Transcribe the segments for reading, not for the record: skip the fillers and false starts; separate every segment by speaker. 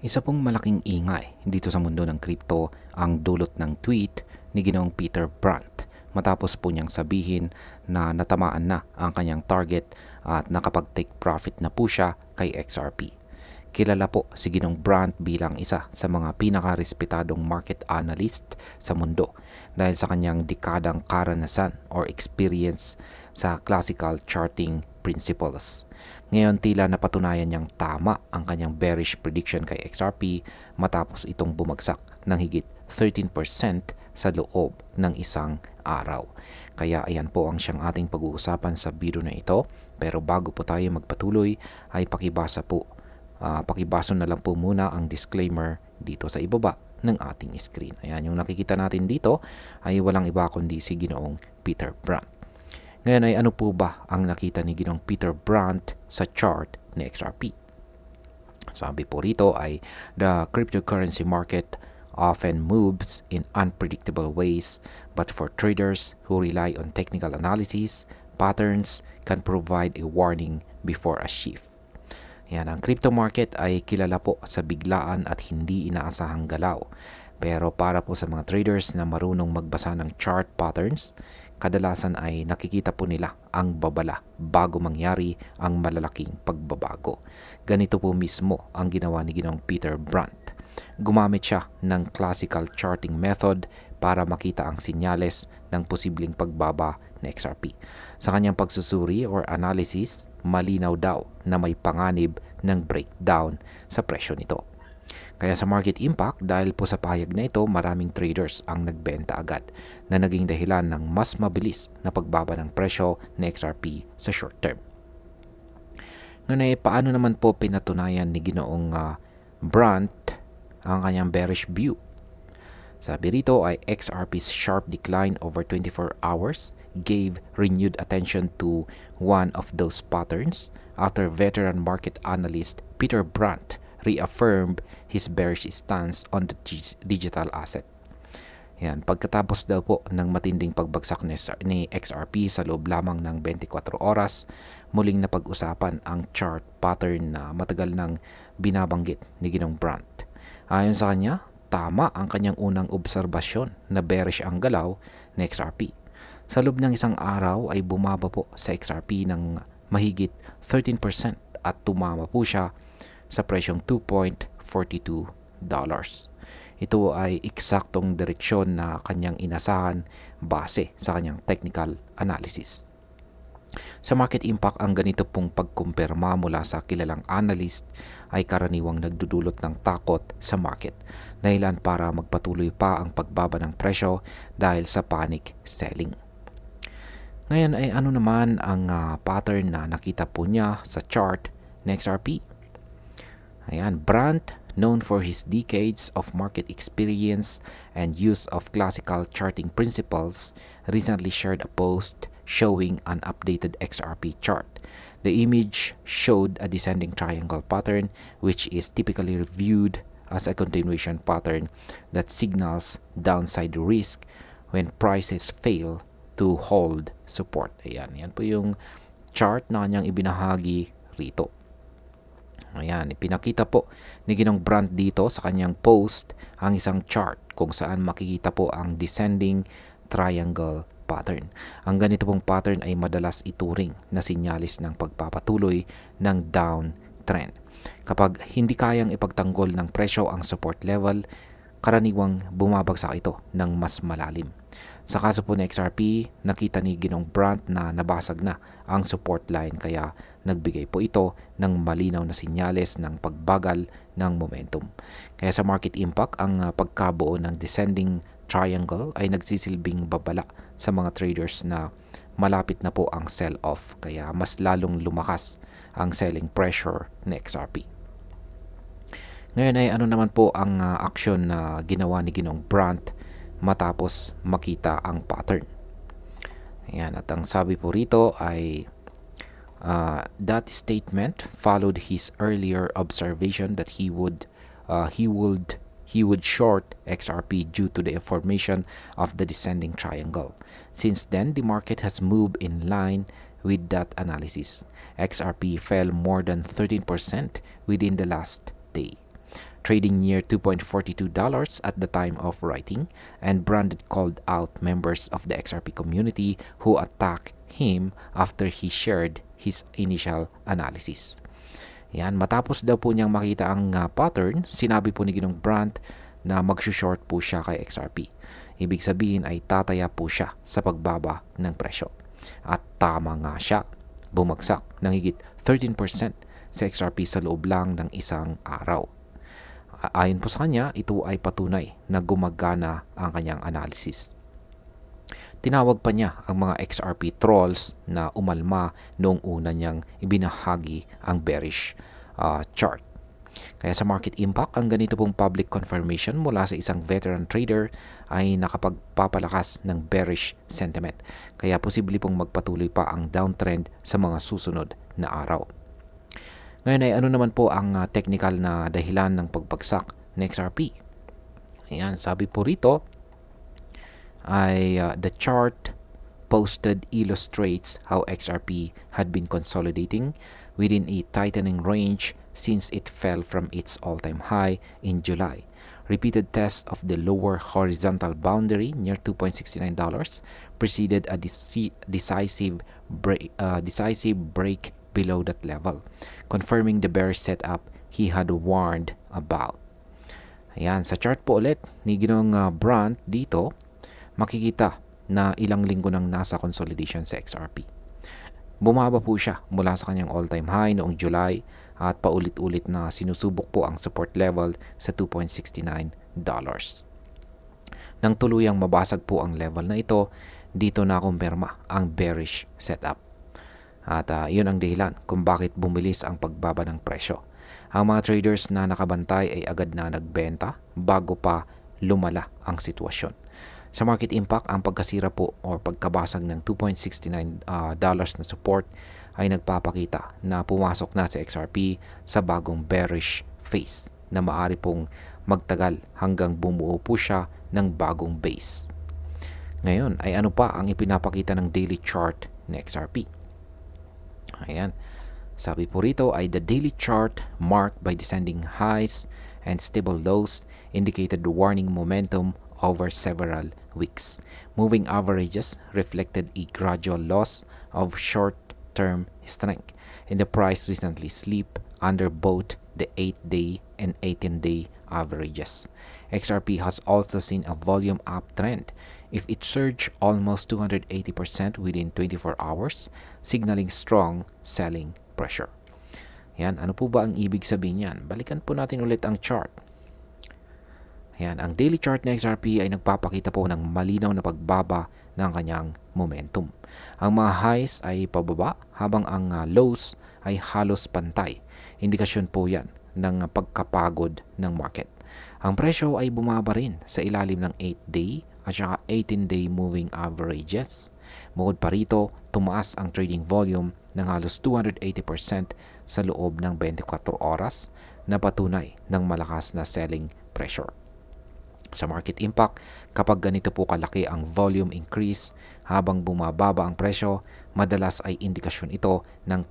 Speaker 1: Isa pong malaking ingay dito sa mundo ng crypto ang dulot ng tweet ni Ginoong Peter Brandt matapos po niyang sabihin na natamaan na ang kanyang target at nakapag-take profit na po siya kay XRP. Kilala po si Ginoong Brandt bilang isa sa mga pinaka-respetadong market analyst sa mundo dahil sa kanyang dekadang karanasan or experience sa classical charting principles. Ngayon tila napatunayan niyang tama ang kanyang bearish prediction kay XRP matapos itong bumagsak ng higit 13% sa loob ng isang araw. Kaya ayan po ang siyang ating pag-uusapan sa video na ito. Pero bago po tayo magpatuloy ay pakibaso na lang po muna ang disclaimer dito sa ibaba ng ating screen. Ayan, yung nakikita natin dito ay walang iba kundi si Ginoong Peter Brandt. Ngayon ay ano po ba ang nakita ni Ginoong Peter Brandt sa chart ni XRP? Sabi po rito ay the cryptocurrency market often moves in unpredictable ways, but for traders who rely on technical analysis, patterns can provide a warning before a shift. Yan, ang crypto market ay kilala po sa biglaan at hindi inaasahang galaw. Pero para po sa mga traders na marunong magbasa ng chart patterns, kadalasan ay nakikita po nila ang babala bago mangyari ang malalaking pagbabago. Ganito po mismo ang ginawa ni Ginoong Peter Brandt. Gumamit siya ng classical charting method para makita ang sinyales ng posibleng pagbaba ng XRP. Sa kanyang pagsusuri or analysis, malinaw daw na may panganib ng breakdown sa presyo nito. Kaya sa market impact, dahil po sa pahayag na ito, maraming traders ang nagbenta agad na naging dahilan ng mas mabilis na pagbaba ng presyo ng XRP sa short term. Ngayon paano naman po pinatunayan ni Ginoong Brandt ang kanyang bearish view? Sabi rito ay XRP's sharp decline over 24 hours gave renewed attention to one of those patterns after veteran market analyst Peter Brandt reaffirmed his bearish stance on the digital asset. Yan, pagkatapos daw po ng matinding pagbagsak ni XRP sa loob lamang ng 24 oras, muling napag-usapan ang chart pattern na matagal nang binabanggit ni Ginoong Brandt. Ayon sa kanya, tama ang kanyang unang obserbasyon na bearish ang galaw ng XRP. Sa loob ng isang araw ay bumaba po sa XRP ng mahigit 13% at tumama po siya sa presyong $2.42. Ito ay eksaktong direksyon na kanyang inasahan base sa kanyang technical analysis. Sa market impact, ang ganito pong pagkumpirma mula sa kilalang analyst ay karaniwang nagdudulot ng takot sa market, dahilan para magpatuloy pa ang pagbaba ng presyo dahil sa panic selling. Ngayon ay ano naman ang pattern na nakita po niya sa chart ng XRP? Ayan, Brandt, known for his decades of market experience and use of classical charting principles, recently shared a post showing an updated XRP chart. The image showed a descending triangle pattern, which is typically viewed as a continuation pattern that signals downside risk when prices fail to hold support. Ayan, yan po yung chart na kanyang ibinahagi rito. Ayan, ipinakita po ni Ginoong Brandt dito sa kanyang post ang isang chart kung saan makikita po ang descending triangle pattern. Ang ganito pong pattern ay madalas ituring na sinyalis ng pagpapatuloy ng downtrend. Kapag hindi kayang ipagtanggol ng presyo ang support level, karaniwang bumabagsak ito ng mas malalim. Sa kaso po ng XRP, nakita ni Ginoong Brandt na nabasag na ang support line kaya nagbigay po ito ng malinaw na sinyales ng pagbagal ng momentum. Kaya sa market impact, ang pagkabuo ng descending triangle ay nagsisilbing babala sa mga traders na malapit na po ang sell-off kaya mas lalong lumakas ang selling pressure ng XRP. Ngayon ay ano naman po ang aksyon na ginawa ni Ginoong Brandt matapos makita ang pattern. Ayan, at ang sabi po rito ay that statement followed his earlier observation that he would short XRP due to the formation of the descending triangle. Since then, the market has moved in line with that analysis. XRP fell more than 13% within the last day. trading near $2.42 at the time of writing, and Brand called out members of the XRP community who attacked him after he shared his initial analysis. Yan, matapos daw po niyang makita ang pattern, sinabi po ni Ginong Brand na magsushort po siya kay XRP. Ibig sabihin ay tataya po siya sa pagbaba ng presyo. At tama nga siya, bumagsak ng higit 13% sa XRP sa loob lang ng isang araw. Ayon po sa kanya, ito ay patunay na gumagana ang kanyang analysis. Tinawag pa niya ang mga XRP trolls na umalma noong una niyang ibinahagi ang bearish chart. Kaya sa market impact, ang ganito pong public confirmation mula sa isang veteran trader ay nakapagpapalakas ng bearish sentiment. Kaya posible pong magpatuloy pa ang downtrend sa mga susunod na araw. Ngayon ay ano naman po ang technical na dahilan ng pagbagsak ng XRP? Ayan, sabi po rito ay the chart posted illustrates how XRP had been consolidating within a tightening range since it fell from its all-time high in July. Repeated tests of the lower horizontal boundary near $2.69 preceded a decisive break below that level, confirming the bearish setup he had warned about. Ayan, sa chart po ulit ni Ginong Brand dito, makikita na ilang linggo nang nasa consolidation sa XRP. Bumaba po siya mula sa kanyang all-time high noong July at paulit-ulit na sinusubok po ang support level sa $2.69. Nang tuluyang mabasag po ang level na ito, dito na kumpirma ang bearish setup. At yun ang dahilan kung bakit bumilis ang pagbaba ng presyo. Ang mga traders na nakabantay ay agad na nagbenta bago pa lumala ang sitwasyon. Sa market impact, ang pagkasira po o pagkabasag ng $2.69 na support ay nagpapakita na pumasok na sa XRP sa bagong bearish phase na maaari pong magtagal hanggang bumuo po siya ng bagong base. Ngayon ay ano pa ang ipinapakita ng daily chart ng XRP? Ayan. Sabi po rito ay the daily chart marked by descending highs and stable lows indicated the warning momentum over several weeks. Moving averages reflected a gradual loss of short-term strength, and the price recently slipped under both the 8-day and 18-day averages. XRP has also seen a volume uptrend if it surged almost 280% within 24 hours, signaling strong selling pressure. Yan, ano po ba ang ibig sabihin yan? Balikan po natin ulit ang chart. Ayan, ang daily chart ng XRP ay nagpapakita po ng malinaw na pagbaba ng kanyang momentum. Ang mga highs ay pababa habang ang lows ay halos pantay. Indikasyon po yan ng pagkapagod ng market. Ang presyo ay bumaba rin sa ilalim ng 8-day at saka 18-day moving averages. Bukod pa rito, tumaas ang trading volume ng halos 280% sa loob ng 24 oras na patunay ng malakas na selling pressure. Sa market impact, kapag ganito po kalaki ang volume increase habang bumababa ang presyo, madalas ay indikasyon ito ng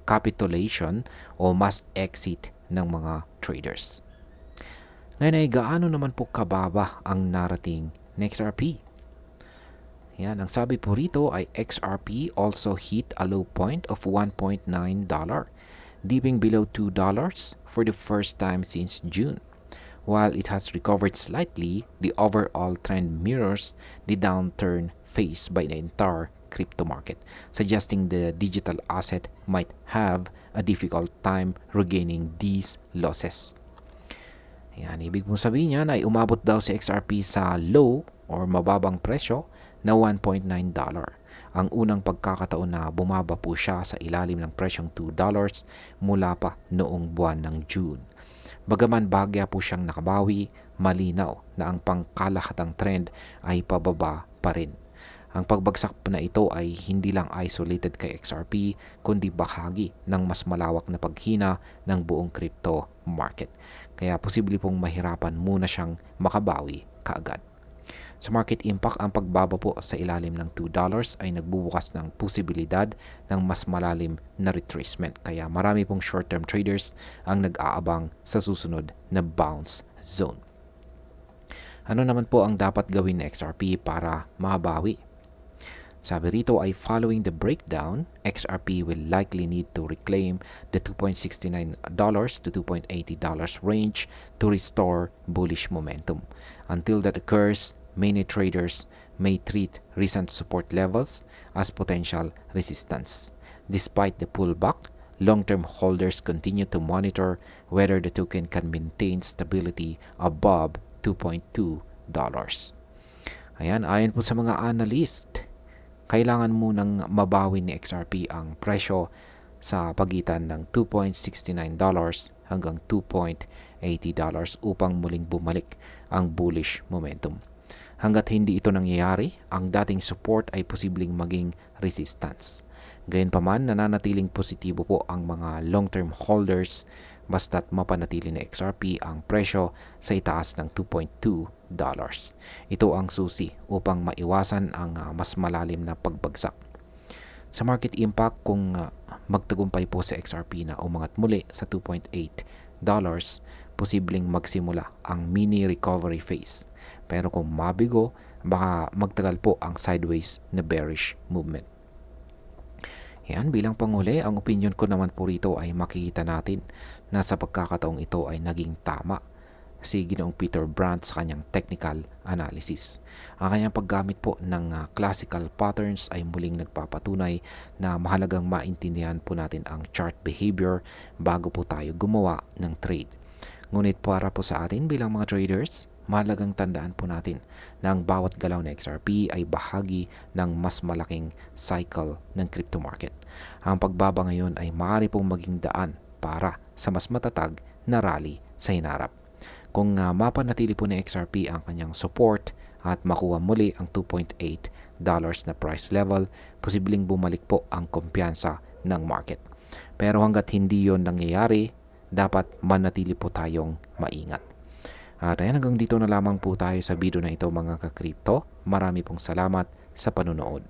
Speaker 1: capitulation o mass exit ng mga traders. Ngayon ay gaano naman po kababa ang narating ng XRP? Yan, ang sabi po rito ay XRP also hit a low point of $1.9, dipping below $2 for the first time since June. While it has recovered slightly, the overall trend mirrors the downturn faced by the entire crypto market, suggesting the digital asset might have a difficult time regaining these losses. Yan, ibig mong sabihin niyan ay umabot daw si XRP sa low or mababang presyo na $1.9. Ang unang pagkakataon na bumaba po siya sa ilalim ng presyong $2 mula pa noong buwan ng June. Bagaman bahagya po siyang nakabawi, malinaw na ang pangkalahatang trend ay pababa pa rin. Ang pagbagsak na ito ay hindi lang isolated kay XRP, kundi bahagi ng mas malawak na paghina ng buong crypto market. Kaya posible pong mahirapan muna siyang makabawi kaagad. Sa market impact, ang pagbaba po sa ilalim ng $2 ay nagbubukas ng posibilidad ng mas malalim na retracement. Kaya marami pong short-term traders ang nag-aabang sa susunod na bounce zone. Ano naman po ang dapat gawin ng XRP para mabawi? Sabi rito ay following the breakdown, XRP will likely need to reclaim the $2.69 to $2.80 range to restore bullish momentum. Until that occurs, many traders may treat recent support levels as potential resistance. Despite the pullback, long-term holders continue to monitor whether the token can maintain stability above $2.2. Ayan, ayon po sa mga analyst, kailangan munang mabawi ni XRP ang presyo sa pagitan ng $2.69 hanggang $2.80 upang muling bumalik ang bullish momentum. Hanggat hindi ito nangyayari, ang dating support ay posibleng maging resistance. Gayunpaman, nananatiling positibo po ang mga long-term holders basta't mapanatili ni XRP ang presyo sa itaas ng $2.2. Ito ang susi upang maiwasan ang mas malalim na pagbagsak. Sa market impact, kung magtagumpay po sa XRP na umangat muli sa $2.8, posibleng magsimula ang mini recovery phase. Pero kung mabigo, baka magtagal po ang sideways na bearish movement. Yan, bilang panghuli, ang opinion ko naman po rito ay makikita natin na sa pagkakataong ito ay naging tama si Ginoong Peter Brandt sa kanyang technical analysis. Ang kanyang paggamit po ng classical patterns ay muling nagpapatunay na mahalagang maintindihan po natin ang chart behavior bago po tayo gumawa ng trade. Ngunit para po sa atin bilang mga traders, mahalagang tandaan po natin na ang bawat galaw na XRP ay bahagi ng mas malaking cycle ng crypto market. Ang pagbaba ngayon ay maaari pong maging daan para sa mas matatag na rally sa hinarap. Kung mapanatili po ni XRP ang kanyang support at makuha muli ang $2.8 na price level, posibleng bumalik po ang kumpiyansa ng market. Pero hanggat hindi yon nangyayari, dapat manatili po tayong maingat. At ayan, hanggang dito na lamang po tayo sa video na ito mga ka-crypto. Marami pong salamat sa panunood.